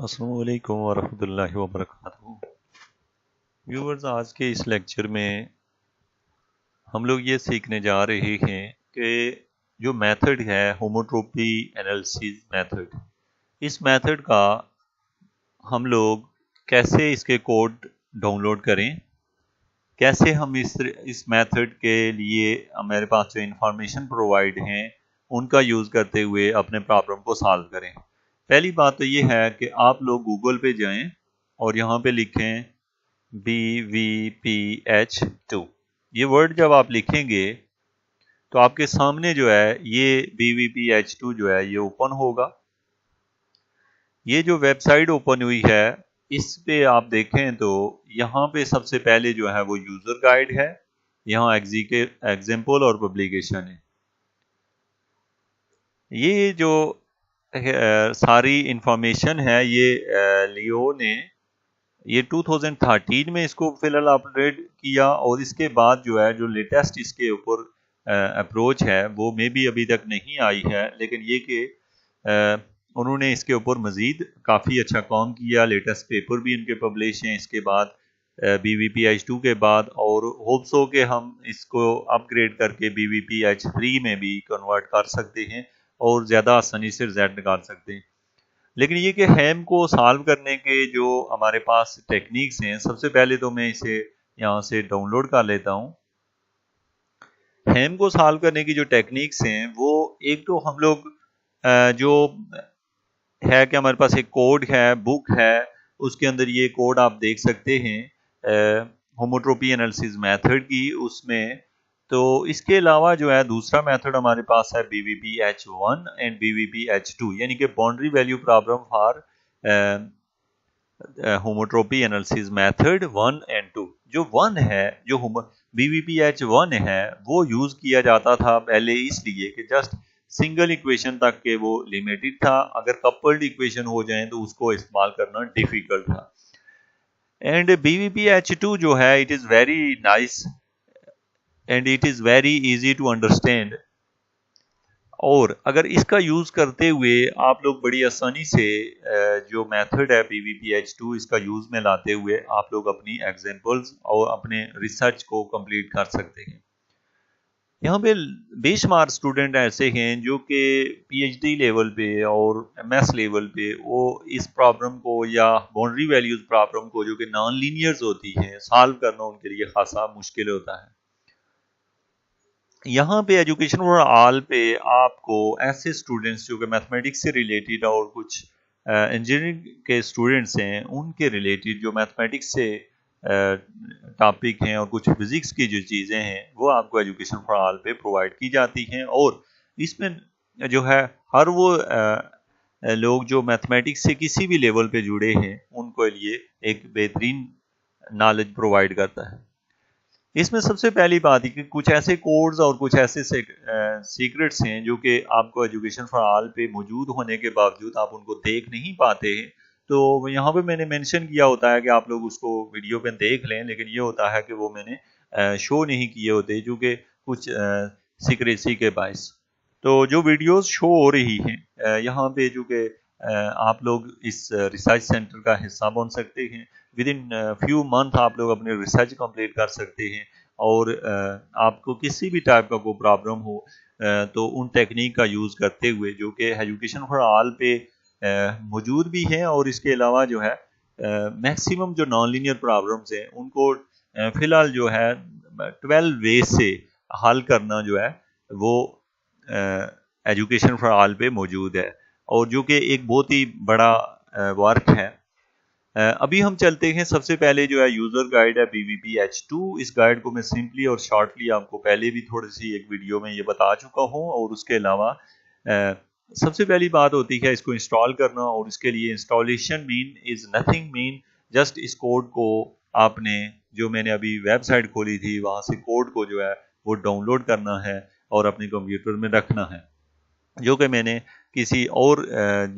अस्सलाम वालेकुम वरहमतुल्लाहि वबरकातुहू। व्यूवर्स, आज के इस लेक्चर में हम लोग ये सीखने जा रहे हैं कि जो मेथड है होमोट्रोपी एनालिसिस मेथड, इस मेथड का हम लोग कैसे इसके कोड डाउनलोड करें, कैसे हम इस मेथड के लिए हमारे पास जो इंफॉर्मेशन प्रोवाइड हैं उनका यूज़ करते हुए अपने प्रॉब्लम को सॉल्व करें। पहली बात तो ये है कि आप लोग गूगल पे जाएं और यहाँ पे लिखें BVPH2। ये वर्ड जब आप लिखेंगे तो आपके सामने जो है ये BVPH2 जो है ये ओपन होगा। ये जो वेबसाइट ओपन हुई है इस पे आप देखें तो यहाँ पे सबसे पहले जो है वो यूजर गाइड है, यहाँ एग्जाम्पल और पब्लिकेशन है। ये जो सारी इंफॉर्मेशन है ये लियो ने ये 2013 में इसको फिलहाल अपडेट किया और इसके बाद जो है जो लेटेस्ट इसके ऊपर अप्रोच है वो मे भी अभी तक नहीं आई है, लेकिन ये कि उन्होंने इसके ऊपर मजीद काफ़ी अच्छा काम किया। लेटेस्ट पेपर भी इनके पब्लिश हैं इसके बाद BVPH2 के बाद, और होप्स हो कि हम इसको अपग्रेड करके BVPH3 में भी कन्वर्ट कर सकते हैं और ज़्यादा आसानी से रिजल्ट निकाल सकते हैं। लेकिन ये कि हैम को सॉल्व करने के जो हमारे पास टेक्निक्स हैं, सबसे पहले तो मैं इसे यहाँ से डाउनलोड कर लेता हूँ। हैम को सॉल्व करने की जो टेक्निक्स हैं वो एक तो हम लोग जो है कि हमारे पास एक कोड है, बुक है, उसके अंदर ये कोड आप देख सकते हैं होमोट्रोपी एनालिसिस मेथड की उसमें। तो इसके अलावा जो है दूसरा मेथड हमारे पास है BVPH1 एंड BVPH2, यानी कि boundary value problem for homotopy analysis method 1 and 2। जो 1 है, जो BVPH1 है, वो यूज किया जाता था पहले इसलिए कि जस्ट सिंगल इक्वेशन तक के वो लिमिटेड था, अगर कपल्ड इक्वेशन हो जाए तो उसको इस्तेमाल करना डिफिकल्ट था। एंड BVPH2 जो है it is very nice and it is very easy to understand, और अगर इसका यूज करते हुए आप लोग बड़ी आसानी से जो मेथड है BVPH2 इसका यूज में लाते हुए आप लोग अपनी एग्जांपल्स और अपने रिसर्च को कंप्लीट कर सकते हैं। यहाँ पे बेशुमार स्टूडेंट ऐसे हैं जो कि PhD लेवल पे और MS लेवल पे वो इस प्रॉब्लम को या बाउंड्री वैल्यूज प्रॉब्लम को जो कि नॉन लीनियर्स होती है सॉल्व करना उनके लिए खासा मुश्किल होता है। यहाँ पे एजुकेशन फॉर ऑल पे आपको ऐसे स्टूडेंट्स जो कि मैथमेटिक्स से रिलेटेड और कुछ इंजीनियरिंग के स्टूडेंट्स हैं उनके रिलेटेड जो मैथमेटिक्स से टॉपिक हैं और कुछ फिजिक्स की जो चीज़ें हैं वो आपको एजुकेशन फॉर ऑल पे प्रोवाइड की जाती हैं, और इसमें जो है हर वो लोग जो मैथमेटिक्स से किसी भी लेवल पे जुड़े हैं उनको लिए एक बेहतरीन नॉलेज प्रोवाइड करता है। इसमें सबसे पहली बात है कि कुछ ऐसे कोड्स और कुछ ऐसे सीक्रेट्स हैं जो कि आपको एजुकेशन फॉर ऑल पे मौजूद होने के बावजूद आप उनको देख नहीं पाते हैं। तो यहाँ पे मैंने मेंशन किया होता है कि आप लोग उसको वीडियो पे देख लें, लेकिन ये होता है कि वो मैंने शो नहीं किए होते क्योंकि कुछ सीक्रेसी के बायस। तो जो वीडियोस शो हो रही हैं यहाँ पे जो कि आप लोग इस रिसर्च सेंटर का हिस्सा बन सकते हैं। विद इन फ्यू मंथ आप लोग अपने रिसर्च कंप्लीट कर सकते हैं, और आपको किसी भी टाइप का कोई प्रॉब्लम हो तो उन टेक्निक का यूज़ करते हुए जो कि एजुकेशन फॉर ऑल पे मौजूद भी हैं, और इसके अलावा जो है मैक्सिमम जो नॉन लीनियर प्रॉब्लम्स हैं उनको फिलहाल जो है 12 वे से हल करना जो है वो एजुकेशन फॉर ऑल पे मौजूद है, और जो कि एक बहुत ही बड़ा वर्क है। अभी हम चलते हैं, सबसे पहले जो है यूजर गाइड है BVPH2। इस गाइड को मैं सिंपली और शॉर्टली आपको पहले भी थोड़ी सी एक वीडियो में ये बता चुका हूँ, और उसके अलावा सबसे पहली बात होती है इसको इंस्टॉल करना, और इसके लिए installation mean is nothing mean just इस कोड को आपने जो मैंने अभी वेबसाइट खोली थी वहां से कोड को जो है वो डाउनलोड करना है और अपने कंप्यूटर में रखना है, जो कि मैंने किसी और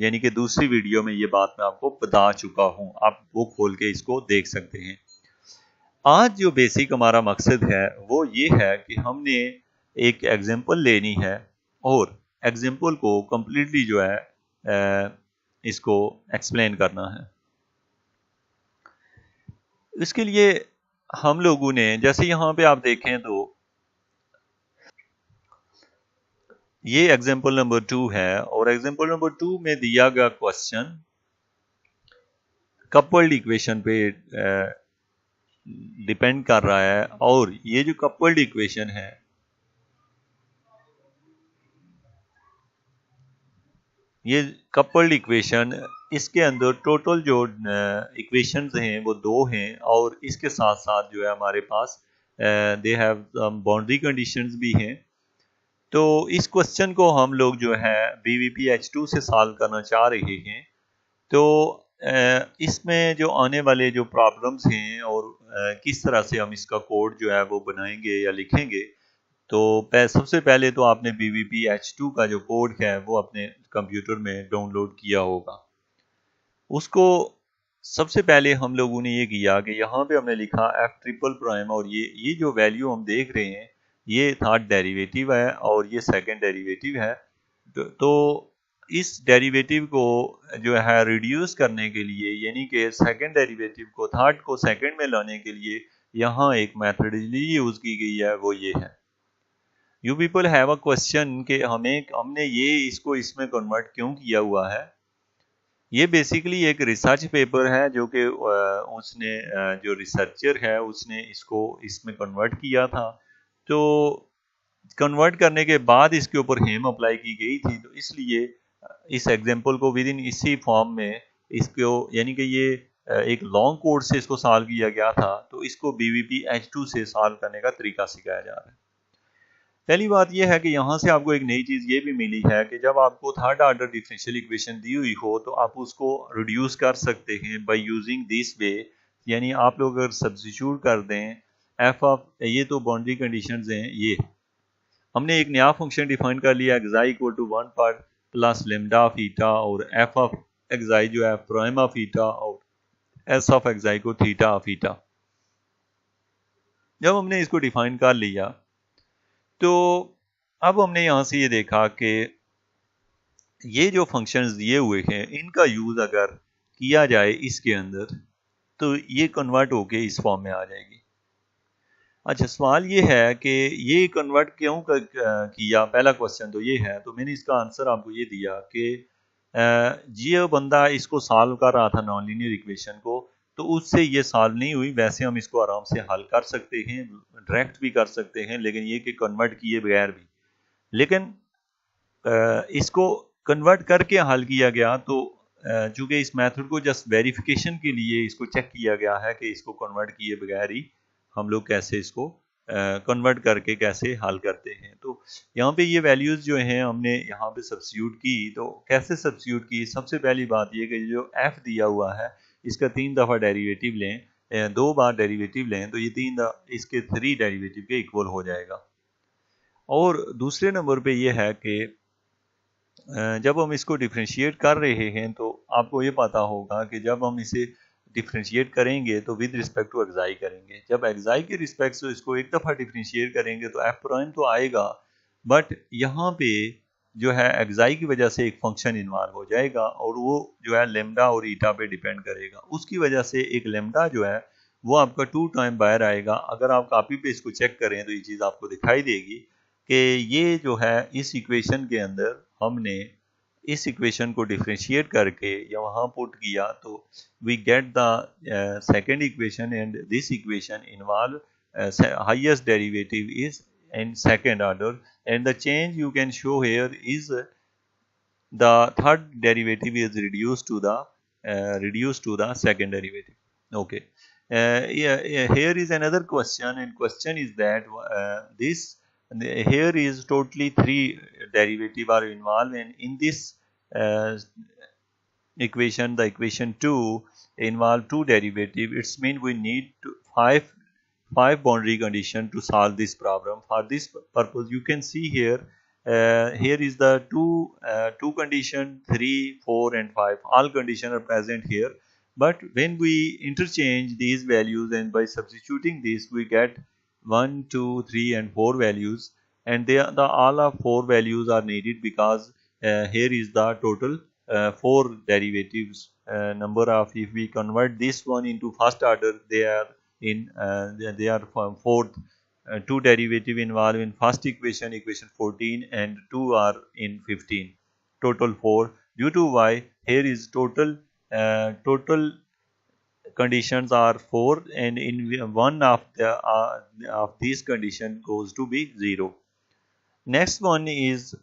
यानी कि दूसरी वीडियो में ये बात मैं आपको बता चुका हूं। आप वो खोल के इसको देख सकते हैं। आज जो बेसिक हमारा मकसद है वो ये है कि हमने एक एग्जांपल लेनी है और एग्जांपल को कम्प्लीटली जो है इसको एक्सप्लेन करना है। इसके लिए हम लोगों ने जैसे यहाँ पे आप देखें तो ये एग्जाम्पल नंबर 2 है और एग्जाम्पल नंबर 2 में दिया गया क्वेश्चन कपल्ड इक्वेशन पे डिपेंड कर रहा है और ये जो कपल्ड इक्वेशन है ये कपल्ड इक्वेशन इसके अंदर टोटल जो इक्वेशंस हैं वो 2 हैं और इसके साथ साथ जो है हमारे पास दे हैव बाउंड्री कंडीशंस भी हैं। तो इस क्वेश्चन को हम लोग जो है BVP H2 से सॉल्व करना चाह रहे हैं। तो इसमें जो आने वाले जो प्रॉब्लम्स हैं और किस तरह से हम इसका कोड जो है वो बनाएंगे या लिखेंगे, तो सबसे पहले तो आपने BVP H2 का जो कोड है वो अपने कंप्यूटर में डाउनलोड किया होगा। उसको सबसे पहले हम लोगों ने ये किया कि यहाँ पे हमने लिखा f ट्रिपल प्राइम और ये जो वैल्यू हम देख रहे हैं ये थर्ड डेरिवेटिव है और ये सेकंड डेरिवेटिव है। तो इस डेरिवेटिव को जो है रिड्यूस करने के लिए यानी कि सेकंड डेरिवेटिव को थर्ड को सेकंड में लाने के लिए यहाँ एक मेथडोलॉजी यूज की गई है, वो ये है। You people have a question कि हमने ये इसको इसमें कन्वर्ट क्यों किया हुआ है। ये बेसिकली एक रिसर्च पेपर है जो कि उसने जो रिसर्चर है उसने इसको इसमें कन्वर्ट किया था। तो कन्वर्ट करने के बाद इसके ऊपर हेम अप्लाई की गई थी, तो इसलिए इस एग्जाम्पल को विद इन इसी फॉर्म में इसको यानी कि ये एक लॉन्ग कोड से इसको सॉल्व किया गया था, तो इसको BVP H2 से सॉल्व करने का तरीका सिखाया जा रहा है। पहली बात यह है कि यहाँ से आपको एक नई चीज़ ये भी मिली है कि जब आपको थर्ड ऑर्डर डिफरेंशियल इक्वेशन दी हुई हो तो आप उसको रिड्यूस कर सकते हैं बाय यूजिंग दिस वे। यानी आप लोग अगर सब्स्टिट्यूट कर दें एफ ऑफ, ये तो बाउंड्री कंडीशंस हैं, ये हमने एक नया फंक्शन डिफाइन कर लिया एक्साई इक्वल टू 1 पर प्लस लेमडा ऑफ ईटा और एफ ऑफ एक्साई जो है प्राइम ऑफ ईटा और एस ऑफ एक्साई को थीटा ऑफ ईटा। जब हमने इसको डिफाइन कर लिया तो अब हमने यहां से ये देखा कि ये जो फंक्शंस दिए हुए हैं इनका यूज अगर किया जाए इसके अंदर तो ये कन्वर्ट होके इस फॉर्म में आ जाएगी। अच्छा, सवाल ये है कि ये कन्वर्ट क्यों किया, पहला क्वेश्चन तो ये है। तो मैंने इसका आंसर आपको ये दिया कि ये बंदा इसको सॉल्व कर रहा था नॉन लीनियर इक्वेशन को, तो उससे ये सॉल्व नहीं हुई। वैसे हम इसको आराम से हल कर सकते हैं, डायरेक्ट भी कर सकते हैं, लेकिन ये कि कन्वर्ट किए बगैर भी। लेकिन इसको कन्वर्ट करके हल किया गया, तो चूंकि इस मेथड को जस्ट वेरिफिकेशन के लिए इसको चेक किया गया है कि इसको कन्वर्ट किए बगैर ही हम लोग कैसे इसको कन्वर्ट करके कैसे हल करते हैं। तो यहाँ पे ये वैल्यूज जो हैं हमने यहाँ पे सब्स्टिट्यूट की। तो कैसे सब्स्टिट्यूट की, सबसे पहली बात ये कि जो f दिया हुआ है इसका 3 दफ़ा डेरिवेटिव लें, 2 बार डेरिवेटिव लें, तो ये इसके 3 डेरिवेटिव के इक्वल हो जाएगा। और दूसरे नंबर पे ये है कि जब हम इसको डिफ्रेंशिएट कर रहे हैं तो आपको ये पता होगा कि जब हम इसे डिफ्रेंशिएट करेंगे तो विद रिस्पेक्ट टू एक्साई करेंगे। जब एक्साई के रिस्पेक्ट से इसको एक दफ़ा डिफ्रेंशिएट करेंगे तो एफ प्राइम तो आएगा, बट यहाँ पे जो है एक्साई की वजह से एक फंक्शन इन्वॉल्व हो जाएगा और वो जो है लेमडा और ईटा पे डिपेंड करेगा। उसकी वजह से एक लेमडा जो है वो आपका 2 टाइम बाहर आएगा। अगर आप कॉपी पे इसको चेक करें तो ये चीज़ आपको दिखाई देगी कि ये जो है इस इक्वेशन के अंदर हमने इस इक्वेशन को डिफरेंशिएट करके या वहां पुट किया तो we get the second equation and this equation involve highest derivative is in second order and the change you can show here is the third derivative is reduced to the second derivative. Okay, here is another question, and question is that here is totally 3 derivative are involved, and in this equation, the equation 2 involve 2 derivative. It's mean we need 5 boundary condition to solve this problem. For this purpose you can see here here is the two condition 3, 4 and 5, all condition are present here. But when we interchange these values and by substituting this we get 1, 2, 3 and 4 values, and all of 4 values are needed because here is the total four derivatives. Number of, if we convert this one into first order, they are in they are from fourth. Two derivative involved in first equation, equation 14, and two are in 15. Total 4. Due to y, here is total conditions are 4, and in one of these condition goes to be 0. Next one is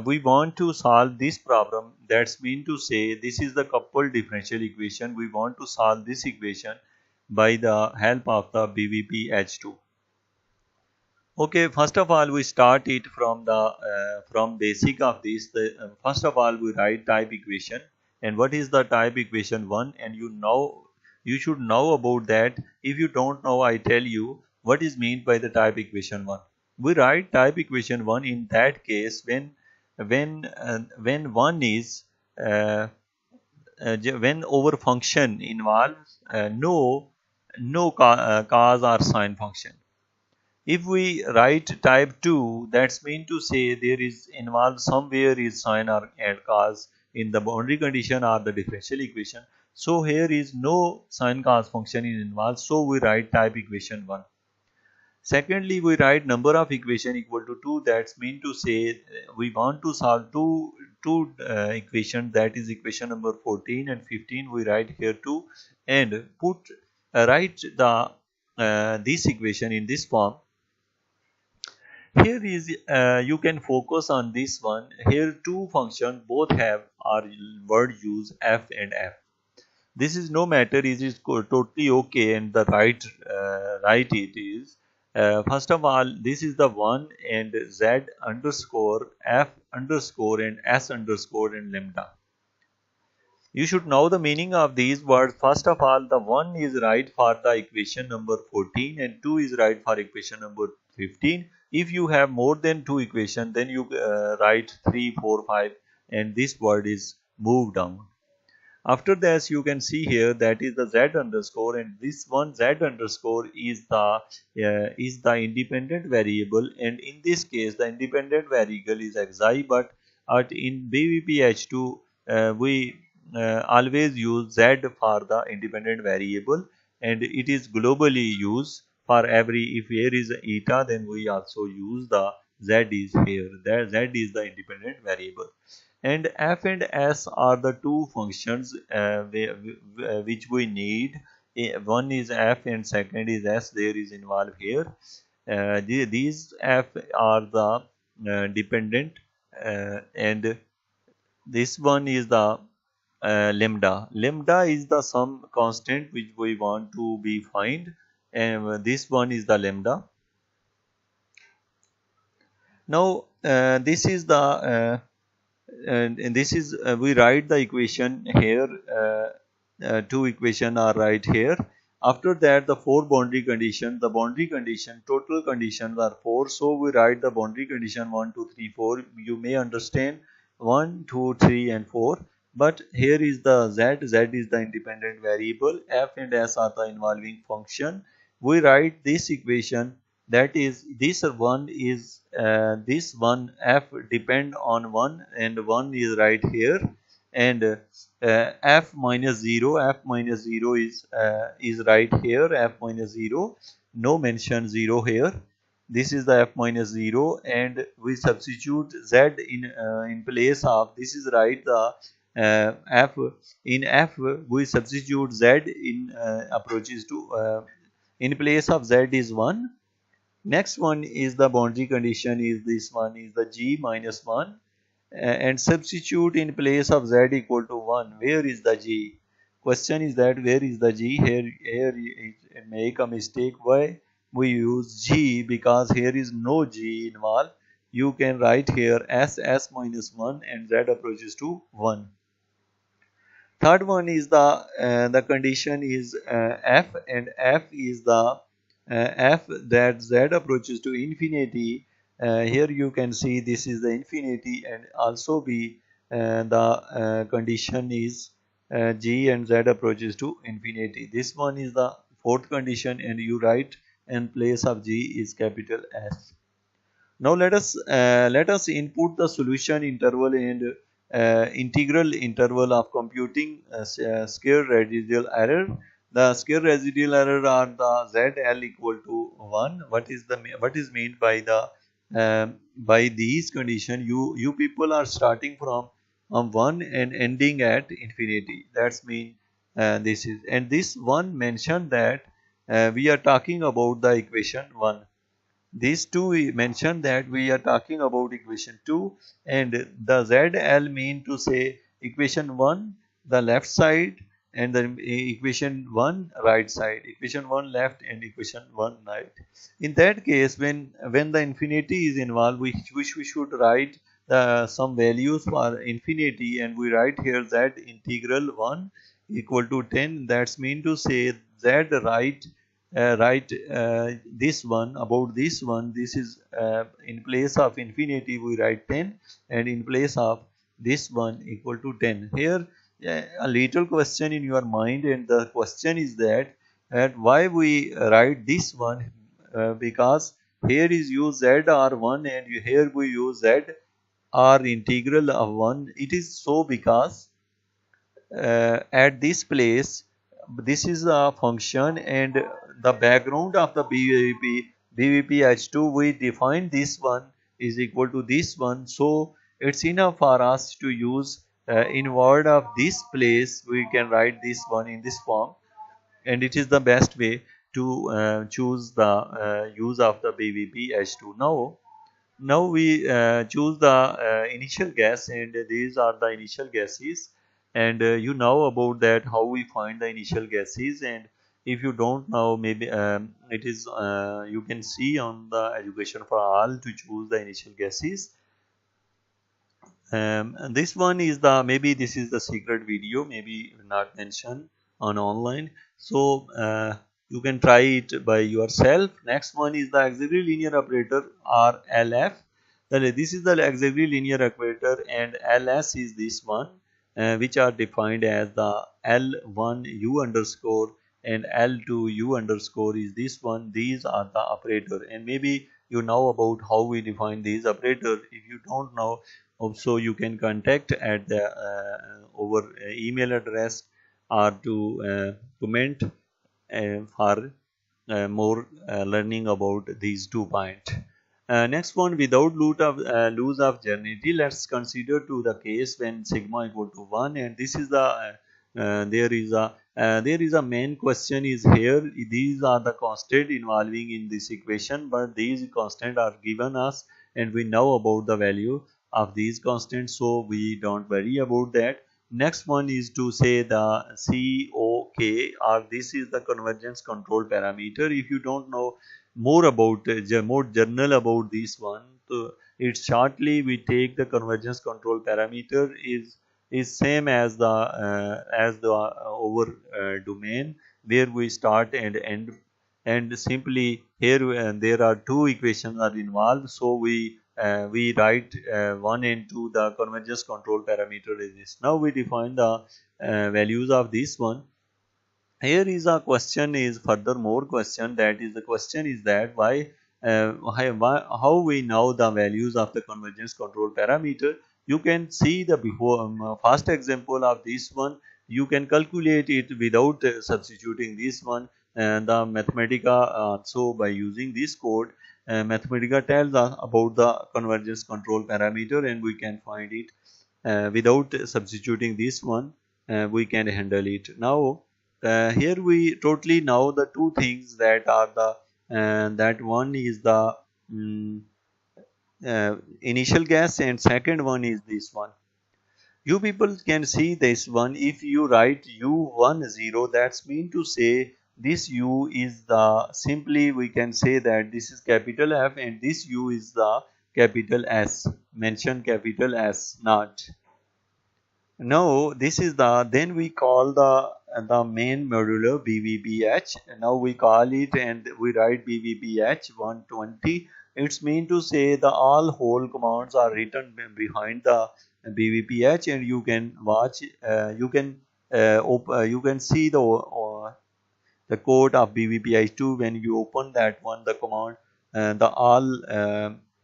we want to solve this problem. That's mean to say this is the coupled differential equation. We want to solve this equation by the help of the BVP H2. Okay, first of all we start it from the from basic of this. First of all we write type equation, and what is the type equation 1, and you should know about that. If you don't know, I tell you what is meant by the type equation 1. We write type equation 1 in that case when one is when our function involves no cause or sine function. If we write type 2, that's mean to say there is involved somewhere is sine or and cos in the boundary condition or the differential equation. So here is no sine cos function is involved, so we write type equation 1. Secondly, we write number of equation equal to 2. That's mean to say we want to solve two equation, that is equation number 14 and 15. We write here 2 and write the this equation in this form. Here is you can focus on this one. Here two functions both have our word use f and f. This is no matter, it is totally okay, and the right it is. First of all, this is the one, and z underscore f underscore and s underscore and lambda. You should know the meaning of these words. First of all, the 1 is right for the equation number 14 and 2 is right for equation number 15. If you have more than 2 equations, then you write 3, 4, 5, and this word is moved down. After this, you can see here that is the z underscore, and this one z underscore is the independent variable, and in this case the independent variable is xi, but in BVPH2 we always use z for the independent variable, and it is globally used for every, if here is eta, then we also use the z is here, that z is the independent variable. And f and s are the two functions which we need. One is f and second is s, there is involved here. These f are the dependent, and this one is the lambda. Lambda is the some constant which we want to be find, and this one is the lambda. Now this is the and this is we write the equation here. Two equation are right here. After that, the four boundary condition. The boundary condition, total conditions are 4. So we write the boundary condition 1, 2, 3, 4. You may understand 1, 2, 3, and 4. But here is the z. Z is the independent variable. F and s are the involving function. We write this equation, that is this one is this one f depend on 1, and 1 is right here, and f minus 0 is right here. F minus 0, no mention 0 here. This is the f minus 0, and we substitute z in place of, this is right, the f in f we substitute z in approaches to in place of z is 1. Next one is the boundary condition, is this one is the g minus 1, and substitute in place of z equal to 1. Where is the g? Question is that where is the g? Here make a mistake. Why we use g? Because here is no g involved. You can write here s minus 1 and z approaches to 1. Third one is the condition is f, and f is the f that z approaches to infinity. Here you can see this is the infinity, and also be the condition is g and z approaches to infinity. This one is the fourth condition, and you write in place of g is capital S. Now let us input the solution interval, and integral interval of computing square residual error. The square residual error are the ZL equal to 1. What is meant by the by these condition? You people are starting from 1 and ending at infinity. That's mean this is, and this one mentioned that we are talking about the equation 1. These two we mentioned that we are talking about equation 2, and the ZL mean to say equation 1 the left side and the equation 1 right side, equation 1 left and equation 1 right. In that case, when the infinity is involved, we should write some values for infinity, and we write here z integral 1 equal to 10. That's mean to say z write this one about this one. This is in place of infinity we write 10, and in place of this one equal to 10. Here a little question in your mind, and the question is that why we write this one, because here is use z r1 and here we use z r integral of 1. It is so because at this place this is a function, and the background of the BVP-H2 we define this one is equal to this one, so it's enough for us to use in word of this place we can write this one in this form, and it is the best way to choose the use of the BVP-H2. Now we choose the initial gas, and these are the initial gases, and you know about that how we find the initial gases. And if you don't know, maybe it is you can see on the education for all to choose the initial gases. And this one is the, maybe this is the secret video, maybe not mentioned on online, so you can try it by yourself. Next one is the auxiliary linear operator, or LF. This is the auxiliary linear operator, and LS is this one, which are defined as the L1 U underscore and L2 U underscore is this one. These are the operator, and maybe you know about how we define these operator. If you don't know, also you can contact at the over email address, or to comment for more learning about these 2 points. Next one, without lose of journey, let's consider to the case when sigma equal to 1, and this is the there is a main question is here. These are the constant involving in this equation, but these constant are given us, and we know about the value of these constants, so we don't worry about that. Next one is to say the COK, or this is the convergence control parameter. If you don't know more about more journal about this one, so it's shortly we take the convergence control parameter is same as the over domain where we start and end, and simply here there are 2 equations are involved, so we write 1 and 2, the convergence control parameter is this. Now we define the values of this one. Here is a question is furthermore question, that is the question is that how we know the values of the convergence control parameter. You can see the before first example of this one. You can calculate it without substituting this one, and the Mathematica, so by using this code, Mathematica tells us about the convergence control parameter, and we can find it without substituting this one. We can handle it. Now here we totally know the 2 things that are the that one is the initial gas, and second one is this one. You people can see this one. If you write U10, that's mean to say this U is the, simply we can say that this is capital F, and this U is the capital S, mention capital S not. Now this is the, then we call the main modulo BVPH. Now we call it and we write BVPH 120. It's mean to say the all whole commands are written behind the BVPH, and you can watch, you can see the code of BVPH2 when you open that one, the command, the all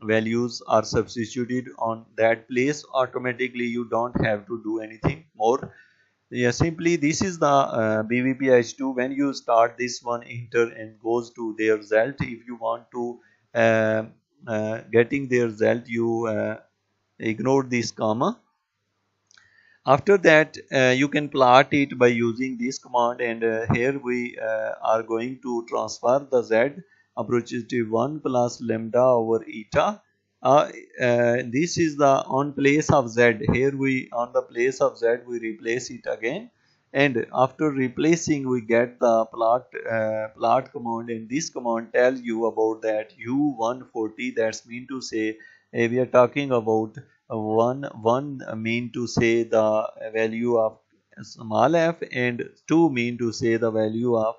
values are substituted on that place, automatically you don't have to do anything more. Yeah, simply this is the BVPH2. When you start this one, enter and goes to their result. If you want to uh, getting their result, you ignore this comma. After that, you can plot it by using this command, and here we are going to transfer the z approximative 1 plus lambda over eta. Uh, this is the on place of z. Here we on the place of z we replace it again, and after replacing we get the plot command, and this command tells you about that u140. That's mean to say we are talking about one mean to say the value of small f, and two mean to say the value of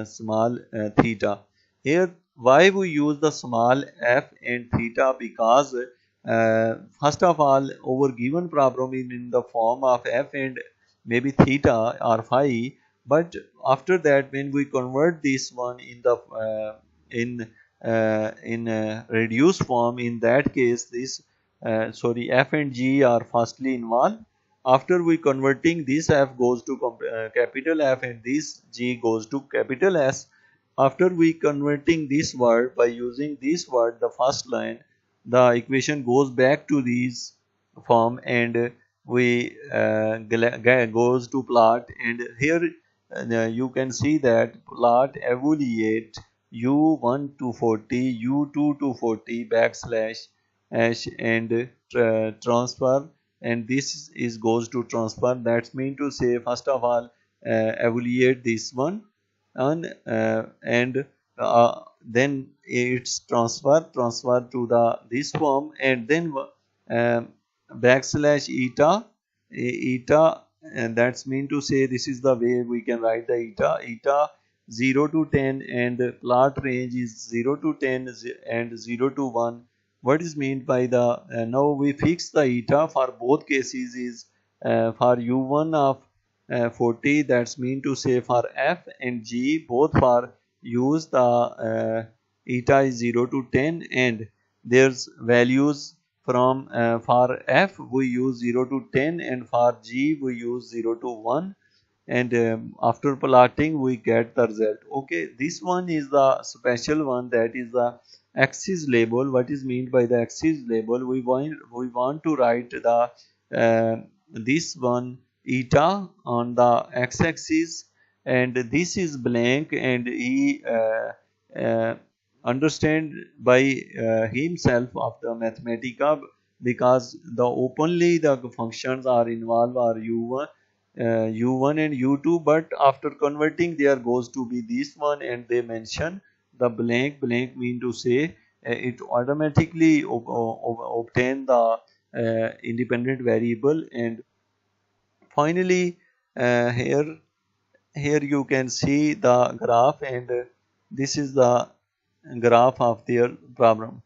small theta. Here why we use the small f and theta, because first of all our given problem is in the form of f and maybe theta or phi, but after that when we convert this one in the reduced form, in that case this sorry, f and g are firstly involved. After we converting, this f goes to capital F and this g goes to capital S. After we converting this word by using this word, the first line, the equation goes back to this form, and we goes to plot, and here you can see that plot evaluate u1 to 40, u2 to 40 backslash hash and transfer, and this is goes to transfer. That's mean to say first of all evaluate this one and then it's transfer to the this form, and then backslash eta, and that's mean to say this is the way we can write the eta 0 to 10, and plot range is 0 to 10 and 0 to 1. What is meant by the now we fix the eta for both cases is for u1 of 40, that's mean to say for f and g both for use the eta is 0 to 10, and there's values from for f we use 0 to 10 and for g we use 0 to 1, and after plotting we get the result. Okay, this one is the special one, that is the axis label. What is meant by the axis label? We want to write the this one eta on the x-axis, and this is blank, and he understand by himself of the Mathematica, because the openly the functions are involved are u1 and u2, but after converting there goes to be this one, and they mention the blank mean to say it automatically obtain the independent variable. And finally here you can see the graph, and this is the graph of their problem.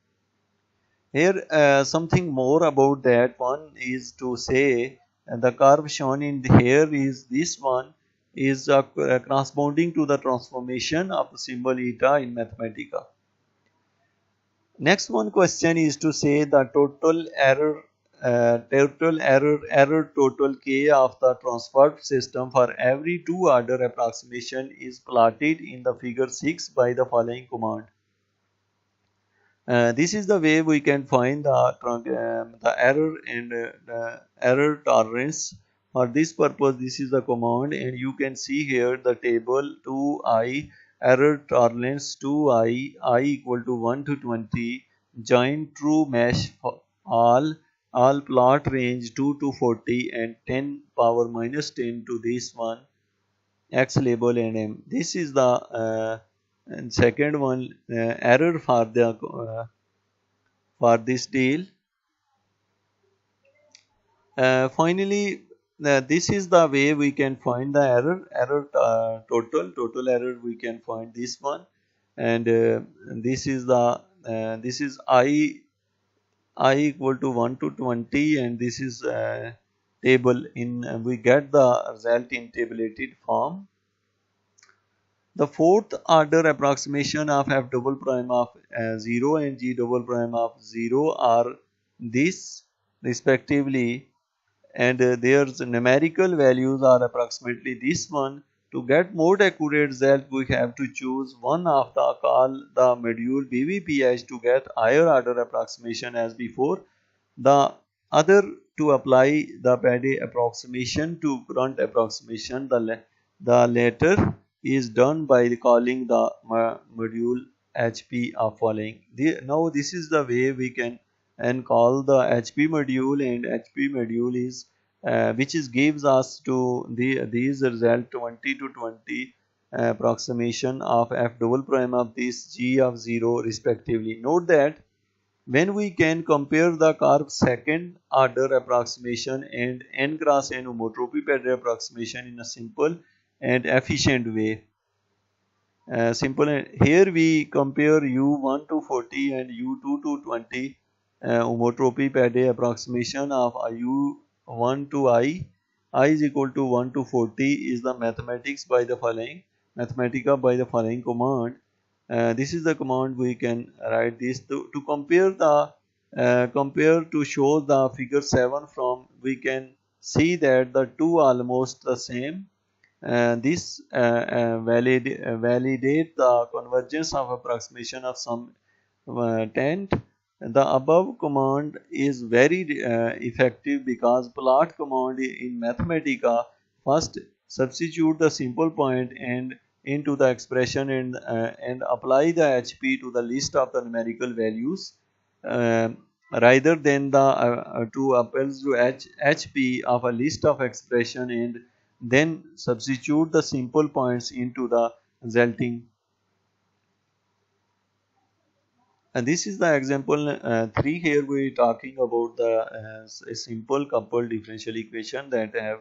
Here something more about that one is to say the curve shown in here is this one is corresponding to the transformation of the symbol eta in Mathematica. Next one question is to say the total error total k of the transferred system for every two order approximation is plotted in the figure 6 by the following command. This is the way we can find the error and the error tolerance. For this purpose, this is the command, and you can see here the table 2i error tolerance 2i I equal to 1 to 20 join true mesh for all plot range 2 to 40 and 10 power minus 10 to this one x label and m. This is the and second one error for this deal. Finally, this is the way we can find the total error. We can find this one, and this is the this is I equal to 1 to 20, and this is table in we get the result in tabulated form. The fourth order approximation of f double prime of 0 and g double prime of 0 are this respectively, and their numerical values are approximately this one. To get more accurate result, we have to choose one of the call the module BVPH to get higher order approximation as before. The other to apply the Pade approximation to current approximation. The latter is done by calling the module HP of following. Now this is the way we can and call the HP module, and HP module is which is gives us to these result 20 to 20 approximation of f double prime of this g of 0 respectively. Note that when we can compare the curve second order approximation and n cross n homotropy pattern approximation in a simple and efficient way. Here we compare u1 to 40 and u2 to 20 homotropy pattern approximation of u1 to I is equal to 1 to 40 is the Mathematica by the following command. This is the command we can write this to compare the compare to show the figure 7 from. We can see that the two are almost the same. This validate the convergence of approximation of some tent. The above command is very effective because plot command in Mathematica first substitute the simple point and into the expression and apply the HP to the list of the numerical values uh, rather than the to apples to HP of a list of expression and then substitute the simple points into the resulting. And this is the example 3. Here we are talking about the a simple coupled differential equation that have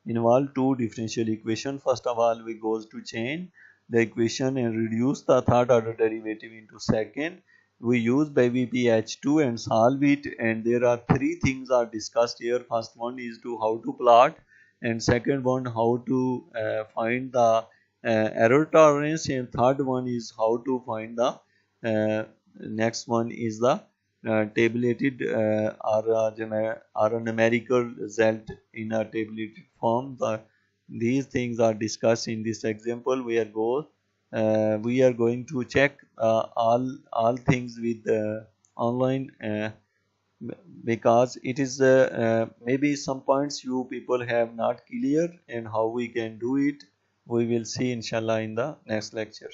involved two differential equation. First of all, we goes to change the equation and reduce the third order derivative into second. We use BVPH2 and solve it, and there are three things are discussed here. First one is to how to plot, and second one how to find the error tolerance, and third one is how to find the next one is the tabulated or a numerical result in a tabulated form. These things are discussed in this example. We are going to check all things with online because it is maybe some points you people have not clear, and how we can do it we will see inshallah in the next lecture.